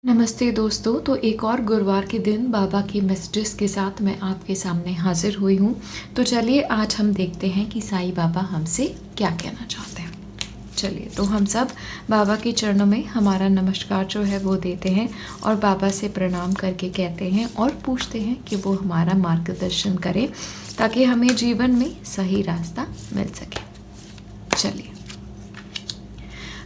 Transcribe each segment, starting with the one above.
नमस्ते दोस्तों। तो एक और गुरुवार के दिन बाबा के मैसेजेस के साथ मैं आपके सामने हाजिर हुई हूँ। तो चलिए आज हम देखते हैं कि साईं बाबा हमसे क्या कहना चाहते हैं। चलिए तो हम सब बाबा के चरणों में हमारा नमस्कार जो है वो देते हैं और बाबा से प्रणाम करके कहते हैं और पूछते हैं कि वो हमारा मार्गदर्शन करें ताकि हमें जीवन में सही रास्ता मिल सके। चलिए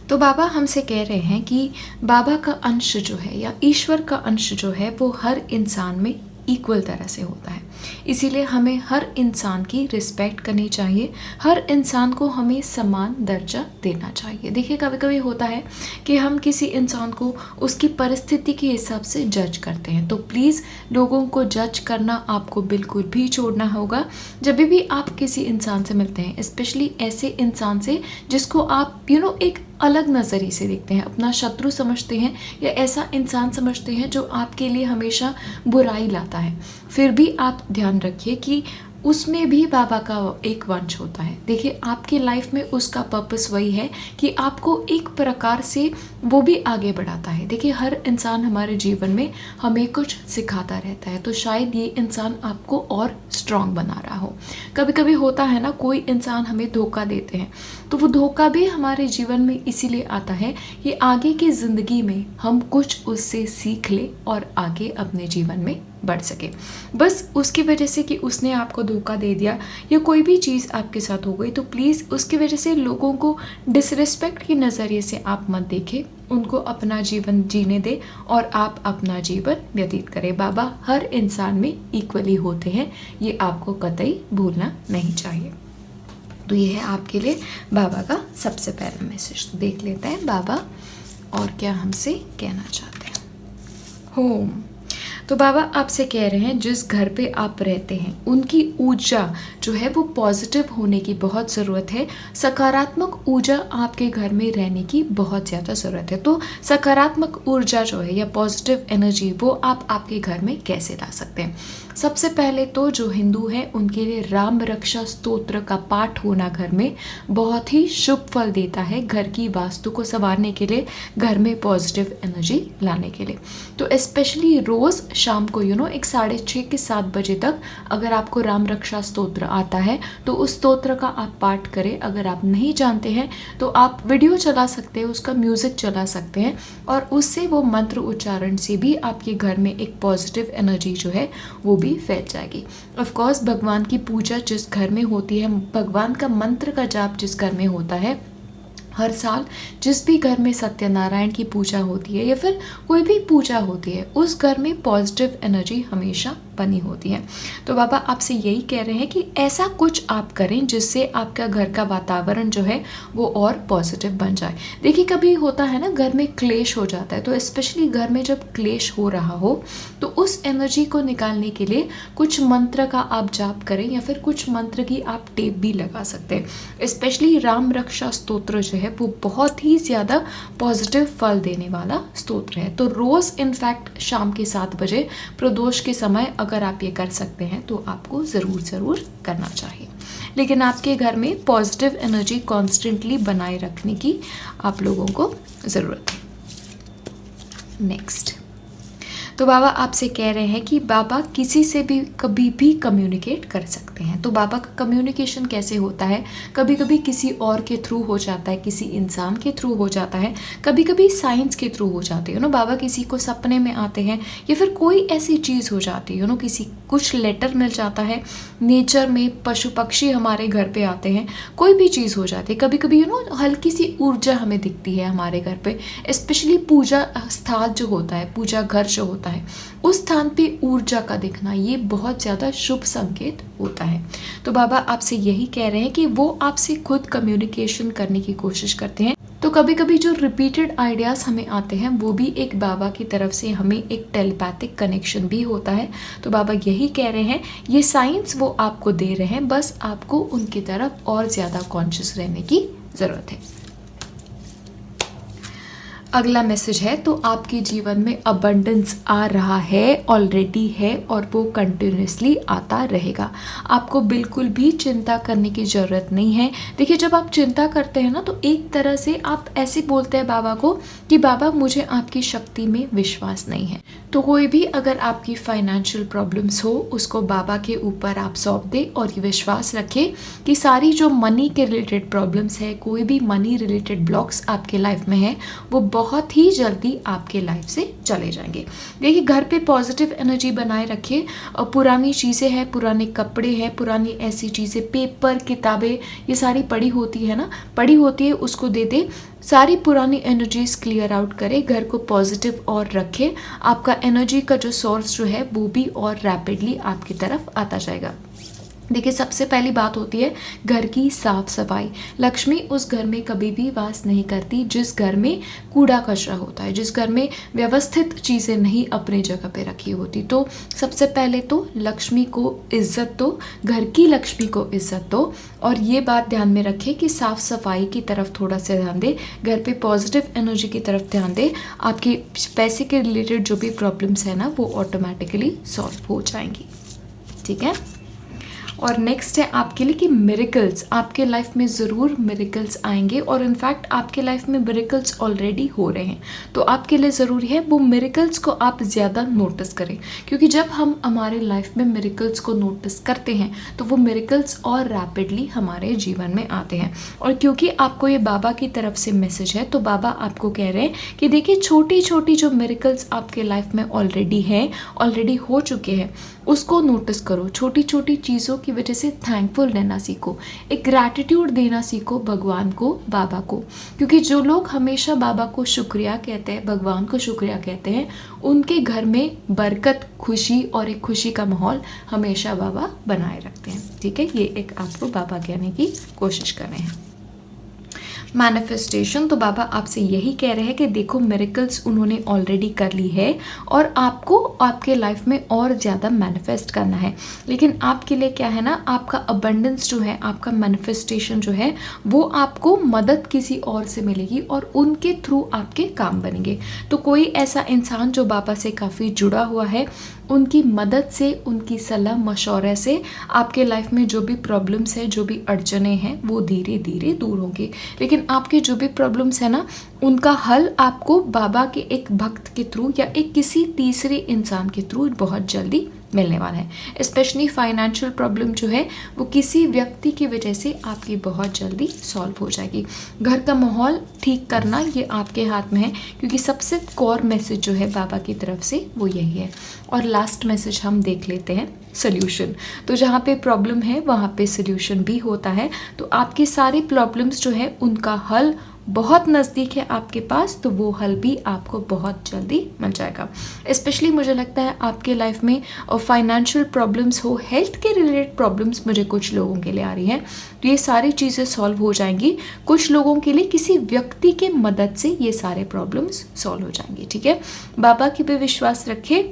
तो बाबा हमसे कह रहे हैं कि बाबा का अंश जो है या ईश्वर का अंश जो है वो हर इंसान में इक्वल तरह से होता है। इसीलिए हमें हर इंसान की रिस्पेक्ट करनी चाहिए, हर इंसान को हमें समान दर्जा देना चाहिए। देखिए कभी कभी होता है कि हम किसी इंसान को उसकी परिस्थिति के हिसाब से जज करते हैं, तो प्लीज़ लोगों को जज करना आपको बिल्कुल भी छोड़ना होगा। जब भी आप किसी इंसान से मिलते हैं, स्पेशली ऐसे इंसान से जिसको आप एक अलग नज़रिए से देखते हैं, अपना शत्रु समझते हैं या ऐसा इंसान समझते हैं जो आपके लिए हमेशा बुराई लाता है, फिर भी आप ध्यान रखिए कि उसमें भी बाबा का एक वंश होता है। देखिए आपकी लाइफ में उसका पर्पस वही है कि आपको एक प्रकार से वो भी आगे बढ़ाता है। देखिए हर इंसान हमारे जीवन में हमें कुछ सिखाता रहता है, तो शायद ये इंसान आपको और स्ट्रांग बना रहा हो। कभी कभी होता है ना, कोई इंसान हमें धोखा देते हैं, तो वो धोखा भी हमारे जीवन में इसीलिए आता है कि आगे की ज़िंदगी में हम कुछ उससे सीख लें और आगे अपने जीवन में बढ़ सके। बस उसकी वजह से कि उसने आपको धोखा दे दिया या कोई भी चीज़ आपके साथ हो गई, तो प्लीज़ उसकी वजह से लोगों को डिसरिस्पेक्ट के नज़रिए से आप मत देखें, उनको अपना जीवन जीने दें और आप अपना जीवन व्यतीत करें। बाबा हर इंसान में इक्वली होते हैं, ये आपको कतई भूलना नहीं चाहिए। तो ये है आपके लिए बाबा का सबसे पहला मैसेज। तो देख लेते हैं बाबा और क्या हमसे कहना चाहते हैं। होम। तो बाबा आपसे कह रहे हैं जिस घर पे आप रहते हैं उनकी ऊर्जा जो है वो पॉजिटिव होने की बहुत ज़रूरत है। सकारात्मक ऊर्जा आपके घर में रहने की बहुत ज़्यादा ज़रूरत है। तो सकारात्मक ऊर्जा जो है या पॉजिटिव एनर्जी वो आप आपके घर में कैसे ला सकते हैं। सबसे पहले तो जो हिंदू है उनके लिए राम रक्षा स्तोत्र का पाठ होना घर में बहुत ही शुभ फल देता है, घर की वास्तु को संवारने के लिए, घर में पॉजिटिव एनर्जी लाने के लिए। तो स्पेशली रोज़ शाम को एक 6:30 के 7 बजे तक अगर आपको राम रक्षा स्तोत्र आता है तो उस स्तोत्र का आप पाठ करें। अगर आप नहीं जानते हैं तो आप वीडियो चला सकते हैं, उसका म्यूज़िक चला सकते हैं और उससे वो मंत्र उच्चारण से भी आपके घर में एक पॉजिटिव एनर्जी जो है वो भी फैल जाएगी। ऑफ कोर्स भगवान की पूजा जिस घर में होती है, भगवान का मंत्र का जाप जिस घर में होता है, हर साल जिस भी घर में सत्यनारायण की पूजा होती है या फिर कोई भी पूजा होती है, उस घर में पॉजिटिव एनर्जी हमेशा बनी होती है। तो बाबा आपसे यही कह रहे हैं कि ऐसा कुछ आप करें जिससे आपका घर का वातावरण जो है वो और पॉजिटिव बन जाए। देखिए कभी होता है ना, घर में क्लेश हो जाता है, तो स्पेशली घर में जब क्लेश हो रहा हो तो उस एनर्जी को निकालने के लिए कुछ मंत्र का आप जाप करें या फिर कुछ मंत्र की आप टेप भी लगा सकते हैं। स्पेशली राम रक्षा स्तोत्र जो है वो बहुत ही ज़्यादा पॉजिटिव फल देने वाला स्तोत्र है। तो रोज़ इनफैक्ट शाम के 7 बजे प्रदोष के समय अगर आप ये कर सकते हैं तो आपको ज़रूर करना चाहिए। लेकिन आपके घर में पॉजिटिव एनर्जी कॉन्स्टेंटली बनाए रखने की आप लोगों को ज़रूरत है। नेक्स्ट, तो बाबा आपसे कह रहे हैं कि बाबा किसी से भी कभी भी कम्युनिकेट कर सकते हैं। तो बाबा का कम्युनिकेशन कैसे होता है, कभी कभी किसी और के थ्रू हो जाता है, किसी इंसान के थ्रू हो जाता है, कभी कभी साइंस के थ्रू हो जाते हैं बाबा किसी को सपने में आते हैं या फिर कोई ऐसी चीज़ हो जाती है किसी कुछ लेटर मिल जाता है, नेचर में पशु पक्षी हमारे घर पे आते हैं, कोई भी चीज़ हो जाती है। कभी कभी हल्की सी ऊर्जा हमें दिखती है हमारे घर पे, स्पेशली पूजा स्थान जो होता है, पूजा घर जो होता है, उस स्थान पे ऊर्जा का दिखना ये बहुत ज़्यादा शुभ संकेत होता है। तो बाबा आपसे यही कह रहे हैं कि वो आपसे खुद कम्युनिकेशन करने की कोशिश करते हैं। तो कभी कभी जो रिपीटेड आइडियाज़ हमें आते हैं वो भी एक बाबा की तरफ से हमें एक टेलीपैथिक कनेक्शन भी होता है। तो बाबा यही कह रहे हैं, ये साइंस वो आपको दे रहे हैं, बस आपको उनकी तरफ और ज़्यादा कॉन्शियस रहने की ज़रूरत है। अगला मैसेज है तो आपके जीवन में अबंडेंस आ रहा है, ऑलरेडी है और वो कंटिन्यूसली आता रहेगा। आपको बिल्कुल भी चिंता करने की ज़रूरत नहीं है। देखिए, जब आप चिंता करते हैं ना तो एक तरह से आप ऐसे बोलते हैं बाबा को कि बाबा मुझे आपकी शक्ति में विश्वास नहीं है। तो कोई भी अगर आपकी फाइनेंशियल प्रॉब्लम्स हो उसको बाबा के ऊपर आप सौंप दें और ये विश्वास रखें कि सारी जो मनी के रिलेटेड प्रॉब्लम्स है, कोई भी मनी रिलेटेड ब्लॉक्स आपके लाइफ में है, वो बहुत ही जल्दी आपके लाइफ से चले जाएंगे। देखिए, घर पे पॉजिटिव एनर्जी बनाए रखिए। पुरानी चीज़ें हैं, पुराने कपड़े हैं, पुरानी ऐसी चीज़ें, पेपर, किताबें, ये सारी पड़ी होती है ना, पड़ी होती है, उसको दे दे। सारी पुरानी एनर्जीज क्लियर आउट करें, घर को पॉजिटिव और रखें। आपका एनर्जी का जो सोर्स जो है वो भी और रैपिडली आपकी तरफ आता जाएगा। देखिए, सबसे पहली बात होती है घर की साफ सफाई। लक्ष्मी उस घर में कभी भी वास नहीं करती जिस घर में कूड़ा कचरा होता है, जिस घर में व्यवस्थित चीज़ें नहीं अपनी जगह पे रखी होती। तो सबसे पहले तो लक्ष्मी को इज्जत दो, घर की लक्ष्मी को इज्जत दो और ये बात ध्यान में रखें कि साफ सफाई की तरफ थोड़ा सा ध्यान दें, घर पे पॉजिटिव एनर्जी की तरफ ध्यान दें। आपके पैसे के रिलेटेड जो भी प्रॉब्लम्स है ना वो ऑटोमेटिकली सॉल्व हो जाएंगी। ठीक है। और नेक्स्ट है आपके लिए कि मिरेकल्स, आपके लाइफ में ज़रूर मिरेकल्स आएंगे और इनफैक्ट आपके लाइफ में मिरेकल्स ऑलरेडी हो रहे हैं। तो आपके लिए ज़रूरी है वो मिरेकल्स को आप ज़्यादा नोटिस करें, क्योंकि जब हम हमारे लाइफ में मिरेकल्स को नोटिस करते हैं तो वो मिरेकल्स और रैपिडली हमारे जीवन में आते हैं। और क्योंकि आपको ये बाबा की तरफ से मैसेज है तो बाबा आपको कह रहे हैं कि देखिए, छोटी छोटी जो मिरेकल्स आपके लाइफ में ऑलरेडी हैं, ऑलरेडी हो चुके हैं, उसको नोटिस करो। छोटी छोटी चीज़ों की वजह से थैंकफुल रहना सीखो, एक ग्रैटिट्यूड देना सीखो भगवान को, बाबा को। क्योंकि जो लोग हमेशा बाबा को शुक्रिया कहते हैं, भगवान को शुक्रिया कहते हैं, उनके घर में बरकत, खुशी और एक खुशी का माहौल हमेशा बाबा बनाए रखते हैं। ठीक है, ये एक आपको बाबा कहने की कोशिश कर रहे हैं। मैनिफेस्टेशन, तो बाबा आपसे यही कह रहे हैं कि देखो, मिरेकल्स उन्होंने ऑलरेडी कर ली है और आपको आपके लाइफ में और ज़्यादा मैनिफेस्ट करना है। लेकिन आपके लिए क्या है ना, आपका अबंडेंस जो है, आपका मैनिफेस्टेशन जो है वो आपको मदद किसी और से मिलेगी और उनके थ्रू आपके काम बनेंगे। तो कोई ऐसा इंसान जो बाबा से काफ़ी जुड़ा हुआ है, उनकी मदद से, उनकी सलाह मशवरे से आपके लाइफ में जो भी प्रॉब्लम्स है, जो भी अड़चने हैं, वो धीरे धीरे दूर होंगी। लेकिन आपके जो भी प्रॉब्लम्स है ना, उनका हल आपको बाबा के एक भक्त के थ्रू या एक किसी तीसरे इंसान के थ्रू बहुत जल्दी मिलने वाला है। स्पेशली फाइनेंशियल प्रॉब्लम जो है वो किसी व्यक्ति की वजह से आपकी बहुत जल्दी सॉल्व हो जाएगी। घर का माहौल ठीक करना ये आपके हाथ में है, क्योंकि सबसे कोर मैसेज जो है बाबा की तरफ से वो यही है। और लास्ट मैसेज हम देख लेते हैं, सोल्यूशन। तो जहाँ पे प्रॉब्लम है वहाँ पे सोल्यूशन भी होता है। तो आपके सारे प्रॉब्लम्स जो है उनका हल बहुत नज़दीक है आपके पास, तो वो हल भी आपको बहुत जल्दी मिल जाएगा। स्पेशली मुझे लगता है आपके लाइफ में फाइनेंशियल प्रॉब्लम्स हो, हेल्थ के रिलेटेड प्रॉब्लम्स मुझे कुछ लोगों के लिए आ रही हैं, तो ये सारी चीज़ें सॉल्व हो जाएंगी। कुछ लोगों के लिए किसी व्यक्ति के मदद से ये सारे प्रॉब्लम्स सॉल्व हो जाएंगी। ठीक है, बाबा की पे विश्वास रखें।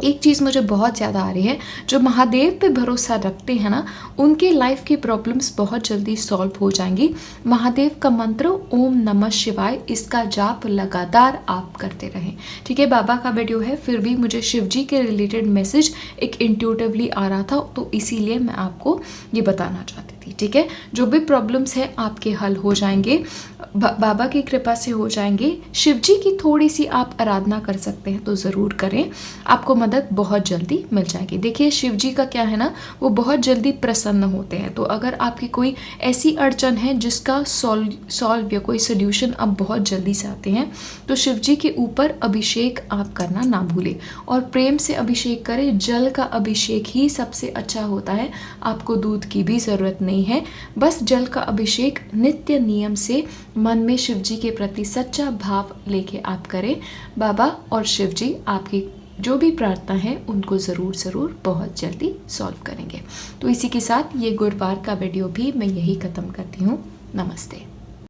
एक चीज़ मुझे बहुत ज़्यादा आ रही है, जो महादेव पे भरोसा रखते हैं ना, उनके लाइफ की प्रॉब्लम्स बहुत जल्दी सॉल्व हो जाएंगी। महादेव का मंत्र ओम नमः शिवाय, इसका जाप लगातार आप करते रहें। ठीक है, बाबा का वीडियो है, फिर भी मुझे शिव जी के रिलेटेड मैसेज एक इंट्यूटिवली आ रहा था, तो इसीलिए मैं आपको ये बताना चाहती थी। ठीक है, जो भी प्रॉब्लम्स है आपके हल हो जाएंगे, बाबा की कृपा से हो जाएंगे। शिव जी की थोड़ी सी आप आराधना कर सकते हैं तो ज़रूर करें, आपको मदद बहुत जल्दी मिल जाएगी। देखिए, शिव जी का क्या है ना, वो बहुत जल्दी प्रसन्न होते हैं। तो अगर आपकी कोई ऐसी अड़चन है जिसका सॉल्व या कोई सोल्यूशन आप बहुत जल्दी से आते हैं, तो शिव जी के ऊपर अभिषेक आप करना ना भूलें और प्रेम से अभिषेक करें। जल का अभिषेक ही सबसे अच्छा होता है, आपको दूध की भी ज़रूरत नहीं है। बस जल का अभिषेक नित्य नियम से मन में शिव जी के प्रति सच्चा भाव लेके आप करें। बाबा और शिव जी आपकी जो भी प्रार्थना है उनको ज़रूर बहुत जल्दी सॉल्व करेंगे। तो इसी के साथ ये गुरुवार का वीडियो भी मैं यही ख़त्म करती हूँ। नमस्ते।